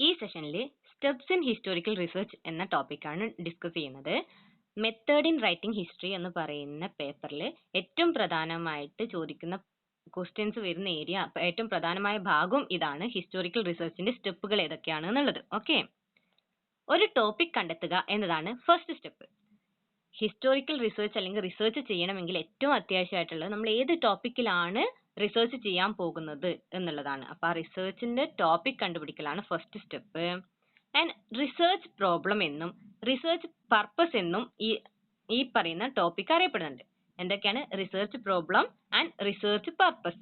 ഈ സെഷനിൽ steps in historical research എന്ന ടോപ്പിക്കാണ് ഡിസ്കസ് ചെയ്യുന്നത്. മെത്തേഡ് ഇൻ റൈറ്റിംഗ് ഹിസ്റ്ററി എന്ന് പറയുന്ന പേപ്പറിൽ ഏറ്റവും പ്രധാനമായിട്ട് ചോദിക്കുന്ന ക്വസ്റ്റ്യൻസ് വരുന്ന ഏരിയ, ഏറ്റവും പ്രധാനമായ ഭാഗം ഇതാണ്. ഹിസ്റ്റോറിക്കൽ റിസർച്ചിന്റെ സ്റ്റെപ്പുകൾ ഏതൊക്കെയാണ് എന്നുള്ളത്. ഓക്കെ, ഒരു ടോപ്പിക് കണ്ടെത്തുക എന്നതാണ് ഫസ്റ്റ് സ്റ്റെപ്പ്. ഹിസ്റ്റോറിക്കൽ റിസർച്ച് അല്ലെങ്കിൽ റിസർച്ച് ചെയ്യണമെങ്കിൽ ഏറ്റവും അത്യാവശ്യമായിട്ടുള്ളത് നമ്മൾ ഏത് ടോപ്പിക്കിലാണ് റിസർച്ച് ചെയ്യാൻ പോകുന്നത് എന്നുള്ളതാണ്. അപ്പൊ ആ റിസർച്ചിന്റെ ടോപ്പിക് കണ്ടുപിടിക്കലാണ് first step. And research problem എന്നും റിസർച്ച് പർപ്പസ് എന്നും ഈ പറയുന്ന ടോപ്പിക് അറിയപ്പെടുന്നുണ്ട്. എന്തൊക്കെയാണ് research problem and research purpose?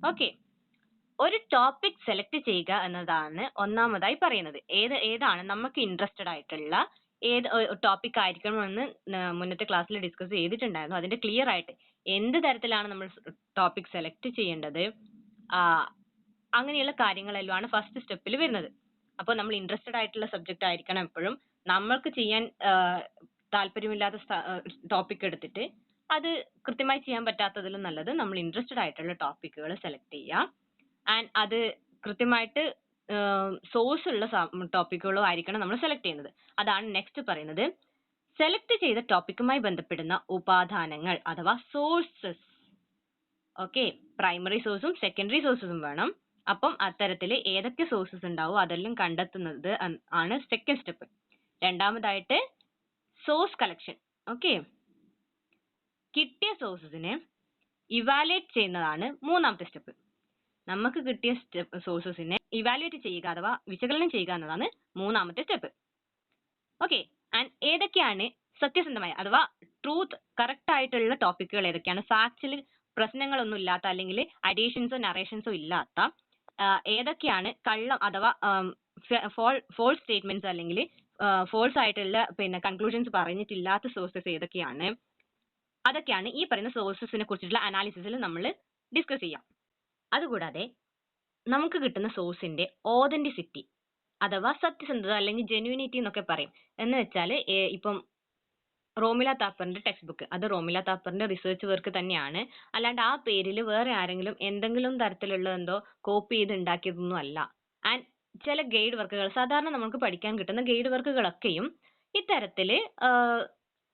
Okay, ഒരു ടോപ്പിക് സെലക്ട് ചെയ്യുക എന്നതാണ് ഒന്നാമതായി പറയുന്നത്. ഏതാണ് നമുക്ക് ഇൻട്രസ്റ്റഡ് ആയിട്ടുള്ള ഏത് ടോപ്പിക് ആയിരിക്കണമെന്ന് മുന്നത്തെ ക്ലാസ്സിൽ ഡിസ്കസ് ചെയ്തിട്ടുണ്ടായിരുന്നു. അതിന്റെ ക്ലിയർ ആയിട്ട് എന്ത് തരത്തിലാണ് നമ്മൾ ടോപ്പിക് സെലക്ട് ചെയ്യേണ്ടത്, അങ്ങനെയുള്ള കാര്യങ്ങളെല്ലാം ഫസ്റ്റ് സ്റ്റെപ്പിൽ വരുന്നത്. അപ്പോൾ നമ്മൾ ഇൻട്രസ്റ്റഡ് ആയിട്ടുള്ള സബ്ജക്റ്റ് ആയിരിക്കണം എപ്പോഴും. നമ്മൾക്ക് ചെയ്യാൻ താല്പര്യമില്ലാത്ത ടോപ്പിക് എടുത്തിട്ട് അത് കൃത്യമായി ചെയ്യാൻ പറ്റാത്തതിലും നല്ലത് നമ്മൾ ഇൻട്രസ്റ്റഡ് ആയിട്ടുള്ള ടോപ്പിക്കുകൾ സെലക്ട് ചെയ്യുക. ആൻഡ് അത് കൃത്യമായിട്ട് സോഴ്സ് ഉള്ള ടോപ്പിക്കുകളോ ആയിരിക്കണം നമ്മൾ സെലക്ട് ചെയ്യുന്നത്. അതാണ് നെക്സ്റ്റ് പറയുന്നത്. സെലക്ട് ചെയ്ത ടോപ്പിക്കുമായി ബന്ധപ്പെടുന്ന ഉപാദാനങ്ങൾ അഥവാ സോഴ്സസ്. ഓക്കെ, പ്രൈമറി സോഴ്സും സെക്കൻഡറി സോഴ്സസും വേണം. അപ്പം അത്തരത്തിൽ ഏതൊക്കെ സോഴ്സസ് ഉണ്ടാവോ അതെല്ലാം കണ്ടെത്തുന്നത് ആണ് സെക്കൻഡ് സ്റ്റെപ്പ്. രണ്ടാമതായിട്ട് സോഴ്സ് കളക്ഷൻ. ഓക്കെ, കിട്ടിയ സോഴ്സസിനെ ഇവാലുവേറ്റ് ചെയ്യുന്നതാണ് മൂന്നാമത്തെ സ്റ്റെപ്പ്. നമുക്ക് കിട്ടിയ സോഴ്സസിനെ ഇവാലുവേറ്റ് ചെയ്യുക അഥവാ വിശകലനം ചെയ്യുക എന്നതാണ് മൂന്നാമത്തെ സ്റ്റെപ്പ്. ഓക്കെ, ആൻഡ് ഏതൊക്കെയാണ് സത്യസന്ധമായ അഥവാ ട്രൂത്ത് കറക്റ്റ് ആയിട്ടുള്ള ടോപ്പിക്കുകൾ ഏതൊക്കെയാണ്, ഫാക്ച്വലി പ്രശ്നങ്ങളൊന്നും ഇല്ലാത്ത അല്ലെങ്കിൽ അഡീഷൻസോ നറേഷൻസോ ഇല്ലാത്ത ഏതൊക്കെയാണ് കള്ളം അഥവാ ഫോൾസ് സ്റ്റേറ്റ്മെന്റ്സ് അല്ലെങ്കിൽ ഫോൾസ് ആയിട്ടുള്ള കൺക്ലൂഷൻസ് പറഞ്ഞിട്ടില്ലാത്ത സോഴ്സസ് ഏതൊക്കെയാണ്, അതൊക്കെയാണ് ഈ പറയുന്ന സോഴ്സസിനെ കുറിച്ചിട്ടുള്ള അനാലിസിസിൽ നമ്മൾ ഡിസ്കസ് ചെയ്യാം. അതുകൂടാതെ നമുക്ക് കിട്ടുന്ന സോഴ്സിന്റെ ഓതന്റിസിറ്റി അഥവാ സത്യസന്ധത അല്ലെങ്കിൽ ജെന്യൂനിറ്റി എന്നൊക്കെ പറയും. എന്ന് വെച്ചാൽ ഇപ്പം റോമില താപ്പറിന്റെ ടെക്സ്റ്റ് ബുക്ക്, അത് റോമില താപ്പറിന്റെ റിസർച്ച് വർക്ക് തന്നെയാണ്. അല്ലാണ്ട് ആ പേരിൽ വേറെ ആരെങ്കിലും എന്തെങ്കിലും തരത്തിലുള്ള എന്തോ കോപ്പി ചെയ്ത് ഉണ്ടാക്കിയതൊന്നും അല്ല. ആൻഡ് ചില ഗൈഡ് വർക്കുകൾ, സാധാരണ നമുക്ക് പഠിക്കാൻ കിട്ടുന്ന ഗൈഡ് വർക്കുകളൊക്കെയും ഇത്തരത്തില്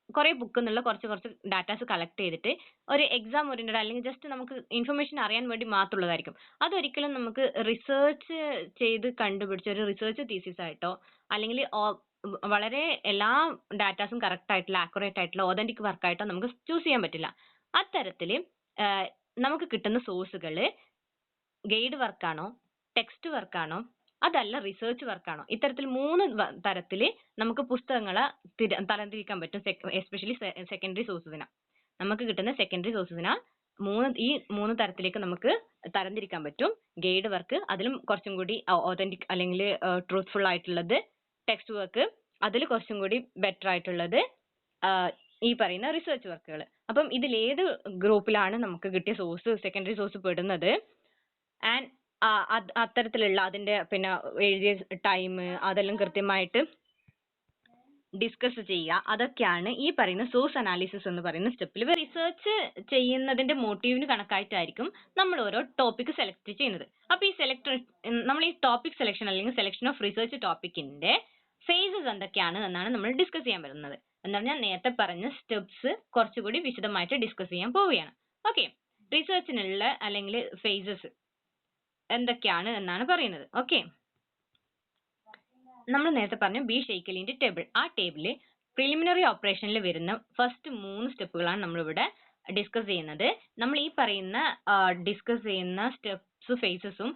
കുറെ ബുക്കിൽ നിന്നുള്ള കുറച്ച് ഡാറ്റാസ് കളക്ട് ചെയ്തിട്ട് ഒരു എക്സാം ഓറിയന്റഡ് അല്ലെങ്കിൽ ജസ്റ്റ് നമുക്ക് ഇൻഫർമേഷൻ അറിയാൻ വേണ്ടി മാത്രമുള്ളതായിരിക്കും. അതൊരിക്കലും നമുക്ക് റിസർച്ച് ചെയ്ത് കണ്ടുപിടിച്ച ഒരു റിസർച്ച് തീസിസ് ആയിട്ടോ അല്ലെങ്കിൽ വളരെ എല്ലാ ഡാറ്റാസും കറക്റ്റ് ആയിട്ടുള്ള ആക്യുറേറ്റ് ആയിട്ടുള്ള ഓതന്റിക് വർക്കായിട്ടോ നമുക്ക് ചൂസ് ചെയ്യാൻ പറ്റില്ല. അത്തരത്തിൽ നമുക്ക് കിട്ടുന്ന സോഴ്സുകൾ ഗൈഡ് വർക്കാണോ, ടെക്സ്റ്റ് വർക്കാണോ, അതല്ല റിസർച്ച് വർക്കാണോ, ഇത്തരത്തിൽ മൂന്ന് തരത്തിൽ നമുക്ക് പുസ്തകങ്ങളെ തരംതിരിക്കാൻ പറ്റും. എസ്പെഷ്യലി സെക്കൻഡറി സോഴ്സസിനെ നമുക്ക് കിട്ടുന്ന സെക്കൻഡറി സോഴ്സസിനെ ഈ മൂന്ന് തരത്തിലേക്ക് നമുക്ക് തരംതിരിക്കാൻ പറ്റും. ഗൈഡ് വർക്ക്, അതിലും കുറച്ചും കൂടി ഓതന്റിക് അല്ലെങ്കിൽ ട്രൂത്ത്ഫുൾ ആയിട്ടുള്ളത്. ടെക്സ്റ്റ് വർക്ക്, അതിൽ കുറച്ചും കൂടി ബെറ്റർ ആയിട്ടുള്ളത് ഈ പറയുന്ന റിസർച്ച് വർക്കുകൾ. അപ്പം ഇതിൽ ഏത് ഗ്രൂപ്പിലാണ് നമുക്ക് കിട്ടിയ സോഴ്സ് സെക്കൻഡറി സോഴ്സ് പെടുന്നത്, ആൻഡ് അത്തരത്തിലുള്ള അതിന്റെ എഴുതിയ ടൈം അതെല്ലാം കൃത്യമായിട്ട് ഡിസ്കസ് ചെയ്യുക. അതൊക്കെയാണ് ഈ പറയുന്ന സോഴ്സ് അനാലിസിസ് എന്ന് പറയുന്ന സ്റ്റെപ്പിൽ. റിസർച്ച് ചെയ്യുന്നതിന്റെ മോട്ടീവിന് കണക്കായിട്ടായിരിക്കും നമ്മൾ ഓരോ ടോപ്പിക് സെലക്ട് ചെയ്യുന്നത്. അപ്പൊ നമ്മൾ ഈ ടോപ്പിക് സെലക്ഷൻ അല്ലെങ്കിൽ സെലക്ഷൻ ഓഫ് റിസർച്ച് ടോപ്പിക്കിന്റെ ഫേസസ് എന്തൊക്കെയാണ് എന്നാണ് നമ്മൾ ഡിസ്കസ് ചെയ്യാൻ വരുന്നത്. എന്ന് പറഞ്ഞാൽ നേരത്തെ പറഞ്ഞ സ്റ്റെപ്സ് കുറച്ചുകൂടി വിശദമായിട്ട് ഡിസ്കസ് ചെയ്യാൻ പോവുകയാണ്. ഓക്കെ, റിസർച്ചിനുള്ള അല്ലെങ്കിൽ ഫേസസ് എന്തൊക്കെയാണ് എന്നാണ് പറയുന്നത്. ഓക്കെ, നമ്മൾ നേരത്തെ പറഞ്ഞ ബി ഷെയ്ക്കലിന്റെ ടേബിൾ, ആ ടേബിളിൽ പ്രിലിമിനറി ഓപ്പറേഷനിൽ വരുന്ന ഫസ്റ്റ് 3 സ്റ്റെപ്പുകളാണ് നമ്മളിവിടെ ഡിസ്കസ് ചെയ്യുന്നത്. നമ്മൾ ഈ പറയുന്ന ഡിസ്കസ് ചെയ്യുന്ന സ്റ്റെപ്സ് ഫേസസും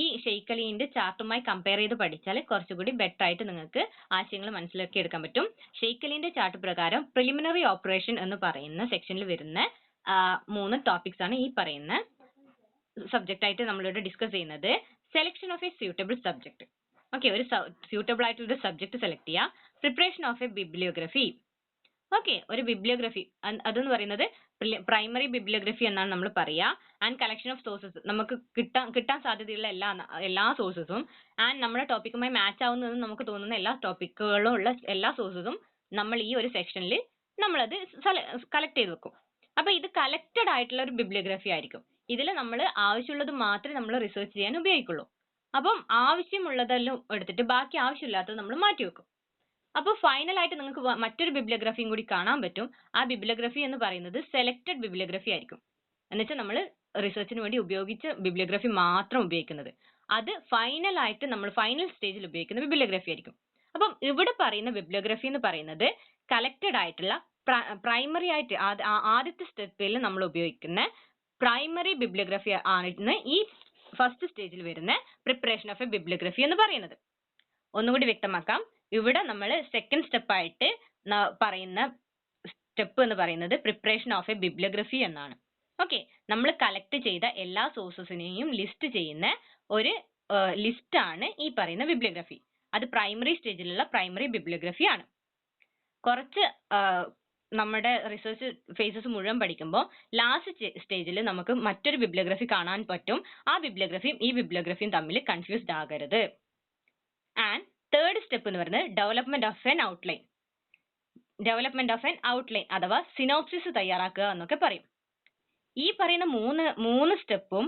ഈ ഷെയ്ക്കലിന്റെ ചാർട്ടുമായി കമ്പയർ ചെയ്ത് പഠിച്ചാൽ കുറച്ചുകൂടി ബെറ്റർ ആയിട്ട് നിങ്ങൾക്ക് ആശയങ്ങൾ മനസ്സിലാക്കി എടുക്കാൻ പറ്റും. ഷെയ്ക്കലിന്റെ ചാർട്ട് പ്രകാരം പ്രിലിമിനറി ഓപ്പറേഷൻ എന്ന് പറയുന്ന സെക്ഷനിൽ വരുന്ന 3 ടോപ്പിക്സ് ആണ് ഈ പറയുന്ന സബ്ജക്റ്റ് ആയിട്ട് നമ്മളിവിടെ ഡിസ്കസ് ചെയ്യുന്നത്. Selection of A suitable subject. Okay, ഒരു സ്യൂട്ടബിൾ ആയിട്ടുള്ള സബ്ജക്ട് സെലക്ട് ചെയ്യുക. Preparation of A bibliography. Okay, ഒരു ബിബ്ലിയോഗ്രഫി അതെന്ന് പറയുന്നത് പ്രൈമറി ബിബ്ലിയോഗ്രഫി എന്നാണ് നമ്മൾ പറയുക. ആൻഡ് കളക്ഷൻ ഓഫ് സോഴ്സസ്, നമുക്ക് കിട്ടാൻ സാധ്യതയുള്ള എല്ലാ സോഴ്സസും ആൻഡ് നമ്മുടെ ടോപ്പിക്കുമായി മാച്ച് ആവുന്നതെന്ന് നമുക്ക് തോന്നുന്ന എല്ലാ ടോപ്പിക്കുകളും ഉള്ള എല്ലാ സോഴ്സസും നമ്മൾ ഈ ഒരു സെക്ഷനിൽ നമ്മളത് കളക്ട് ചെയ്ത് വെക്കും. അപ്പൊ ഇത് കളക്റ്റഡ് ആയിട്ടുള്ള ഒരു ബിബ്ലിയോഗ്രഫി ആയിരിക്കും. ഇതിൽ നമ്മൾ ആവശ്യമുള്ളത് മാത്രമേ നമ്മൾ റിസർച്ച് ചെയ്യാൻ ഉപയോഗിക്കുള്ളൂ. അപ്പം ആവശ്യമുള്ളതെല്ലാം എടുത്തിട്ട് ബാക്കി ആവശ്യമില്ലാത്തത് നമ്മൾ മാറ്റി വെക്കും. അപ്പോൾ ഫൈനൽ ആയിട്ട് നിങ്ങൾക്ക് മറ്റൊരു ബിബ്ലിയോഗ്രഫിയും കൂടി കാണാൻ പറ്റും. ആ ബിബ്ലിയോഗ്രഫി എന്ന് പറയുന്നത് സെലക്ടഡ് ബിബ്ലിയോഗ്രഫി ആയിരിക്കും. എന്നുവെച്ചാൽ നമ്മൾ റിസർച്ചിന് വേണ്ടി ഉപയോഗിച്ച ബിബ്ലിയോഗ്രഫി മാത്രം ഉപയോഗിക്കുന്നത്. അത് ഫൈനൽ ആയിട്ട് നമ്മൾ ഫൈനൽ സ്റ്റേജിൽ ഉപയോഗിക്കുന്ന ബിബ്ലിയോഗ്രഫി ആയിരിക്കും. അപ്പം ഇവിടെ പറയുന്ന ബിബ്ലിയോഗ്രഫി എന്ന് പറയുന്നത് കളക്റ്റഡ് ആയിട്ടുള്ള പ്രൈമറി ആയിട്ട് ആദ്യത്തെ സ്റ്റെപ്പിൽ നമ്മൾ ഉപയോഗിക്കുന്ന പ്രൈമറി ബിബ്ലിയോഗ്രഫി ആണ് ഈ ഫസ്റ്റ് സ്റ്റേജിൽ വരുന്ന പ്രിപ്പറേഷൻ ഓഫ് എ ബിബ്ലിയോഗ്രഫി എന്ന് പറയുന്നത്. ഒന്നുകൂടി വ്യക്തമാക്കാം. ഇവിടെ നമ്മൾ സെക്കൻഡ് സ്റ്റെപ്പ് ആയിട്ട് പറയുന്ന സ്റ്റെപ്പ് എന്ന് പറയുന്നത് പ്രിപ്പറേഷൻ ഓഫ് എ ബിബ്ലിയോഗ്രഫി എന്നാണ്. ഓക്കെ, നമ്മൾ കളക്ട് ചെയ്ത എല്ലാ സോഴ്സസിനെയും ലിസ്റ്റ് ചെയ്യുന്ന ഒരു ലിസ്റ്റ് ആണ് ഈ പറയുന്ന ബിബ്ലിയോഗ്രഫി. അത് പ്രൈമറി സ്റ്റേജിലുള്ള പ്രൈമറി ബിബ്ലിയോഗ്രഫി ആണ്. കുറച്ച് നമ്മുടെ റിസർച്ച് ഫേസസ് മുഴുവൻ പഠിക്കുമ്പോൾ ലാസ്റ്റ് സ്റ്റേജിൽ നമുക്ക് മറ്റൊരു ബിബ്ലിയോഗ്രഫി കാണാൻ പറ്റും. ആ ബിബ്ലിയോഗ്രഫിയും ഈ ബിബ്ലിയോഗ്രഫിയും തമ്മിൽ കൺഫ്യൂസ്ഡ് ആകരുത്. ആൻഡ് തേർഡ് സ്റ്റെപ്പ് എന്ന് പറയുന്നത് development of N outline. Development of N outline അഥവാ സിനോപ്സിസ് തയ്യാറാക്കുക എന്നൊക്കെ പറയും. ഈ പറയുന്ന മൂന്ന് സ്റ്റെപ്പും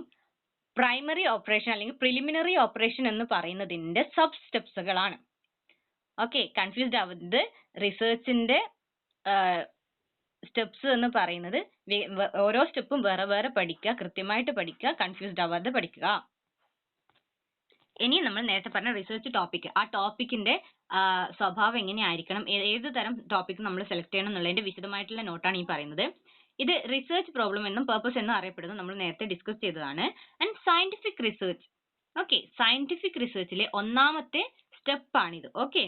പ്രൈമറി ഓപ്പറേഷൻ അല്ലെങ്കിൽ പ്രിലിമിനറി ഓപ്പറേഷൻ എന്ന് പറയുന്നതിന്റെ സബ് സ്റ്റെപ്സുകളാണ്. ഓക്കെ, കൺഫ്യൂസ്ഡ് ആവരുത്. റിസർച്ചിന്റെ സ്റ്റെപ്സ് എന്ന് പറയുന്നത് ഓരോ സ്റ്റെപ്പും വേറെ വേറെ പഠിക്കുക, കൃത്യമായിട്ട് പഠിക്കുക, കൺഫ്യൂസ്ഡ് ആവാതെ പഠിക്കുക. ഇനി നമ്മൾ നേരത്തെ പറഞ്ഞ റിസർച്ച് ടോപ്പിക്, ആ ടോപ്പിക്കിന്റെ സ്വഭാവം എങ്ങനെയായിരിക്കണം, ഏത് തരം ടോപ്പിക് നമ്മൾ സെലക്ട് ചെയ്യണം എന്നുള്ളതിന്റെ വിശദമായിട്ടുള്ള നോട്ടാണ് ഈ പറയുന്നത്. ഇത് റിസർച്ച് പ്രോബ്ലം എന്നും പർപ്പസ് എന്നും അറിയപ്പെടുന്നു. നമ്മൾ നേരത്തെ ഡിസ്കസ് ചെയ്തതാണ്. And scientific research. Okay, scientific റിസർച്ചിലെ ഒന്നാമത്തെ സ്റ്റെപ്പ് ആണിത്. ഓക്കെ,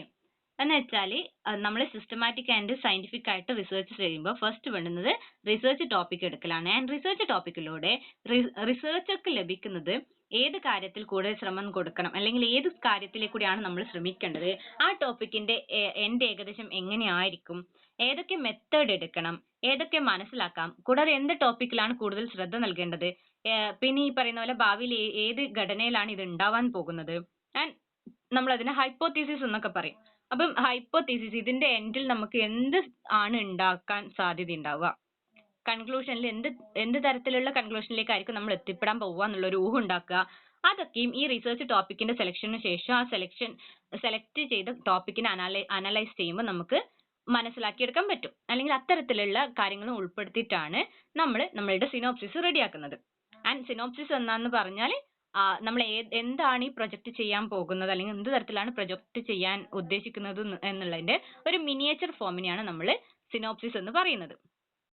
എന്ന് വെച്ചാൽ നമ്മൾ സിസ്റ്റമാറ്റിക് ആൻഡ് സയന്റിഫിക് ആയിട്ട് റിസർച്ച് ചെയ്യുമ്പോൾ ഫസ്റ്റ് വേണ്ടുന്നത് റിസർച്ച് ടോപ്പിക് എടുക്കലാണ്. ആൻഡ് റിസർച്ച് ടോപ്പിക്കിലൂടെ റിസർച്ചർക്ക് ലഭിക്കുന്നത് ഏത് കാര്യത്തിൽ കൂടുതൽ ശ്രമം കൊടുക്കണം, അല്ലെങ്കിൽ ഏത് കാര്യത്തിലേക്കൂടിയാണ് നമ്മൾ ശ്രമിക്കേണ്ടത്, ആ ടോപ്പിക്കിന്റെ എൻഡ് ഏകദേശം എങ്ങനെയായിരിക്കും, ഏതൊക്കെ മെത്തേഡ് എടുക്കണം, ഏതൊക്കെ മനസ്സിലാക്കാം, കൂടാതെ എന്ത് ടോപ്പിക്കിലാണ് കൂടുതൽ ശ്രദ്ധ നൽകേണ്ടത്, പിന്നെ ഈ പറയുന്ന പോലെ ഭാവിയിൽ ഏത് ഘടനയിലാണ് ഇത് ഉണ്ടാവാൻ പോകുന്നത്. ആൻഡ് നമ്മൾ അതിനെ ഹൈപ്പോത്തീസിസ് എന്നൊക്കെ പറയും. അപ്പം ഹൈപ്പോത്തീസിസ് ഇതിന്റെ എൻഡിൽ നമുക്ക് എന്ത് ആണ് ഉണ്ടാക്കാൻ സാധ്യത ഉണ്ടാവുക, കൺക്ലൂഷനിൽ എന്ത് തരത്തിലുള്ള കൺക്ലൂഷനിലേക്കായിരിക്കും നമ്മൾ എത്തിപ്പെടാൻ പോവുക എന്നുള്ള ഒരു ഊഹം ഉണ്ടാക്കുക. അതൊക്കെയും ഈ റിസർച്ച് ടോപ്പിക്കിന്റെ സെലക്ഷന് ശേഷം ആ സെലക്ട് ചെയ്ത ടോപ്പിക്കിനെ അനലൈസ് ചെയ്യുമ്പോൾ നമുക്ക് മനസ്സിലാക്കിയെടുക്കാൻ പറ്റും. അല്ലെങ്കിൽ അത്തരത്തിലുള്ള കാര്യങ്ങൾ ഉൾപ്പെടുത്തിയിട്ടാണ് നമ്മളുടെ സിനോപ്സിസ് റെഡിയാക്കുന്നത്. ആൻഡ് സിനോപ്സിസ് എന്നാന്ന് പറഞ്ഞാൽ നമ്മൾ എന്താണ് ഈ പ്രൊജക്ട് ചെയ്യാൻ പോകുന്നത്, അല്ലെങ്കിൽ എന്ത് തരത്തിലാണ് പ്രൊജക്ട് ചെയ്യാൻ ഉദ്ദേശിക്കുന്നത് എന്നുള്ളതിന്റെ ഒരു മിനിയേച്ചർ ഫോമിനെയാണ് നമ്മൾ സിനോപ്സിസ് എന്ന് പറയുന്നത്.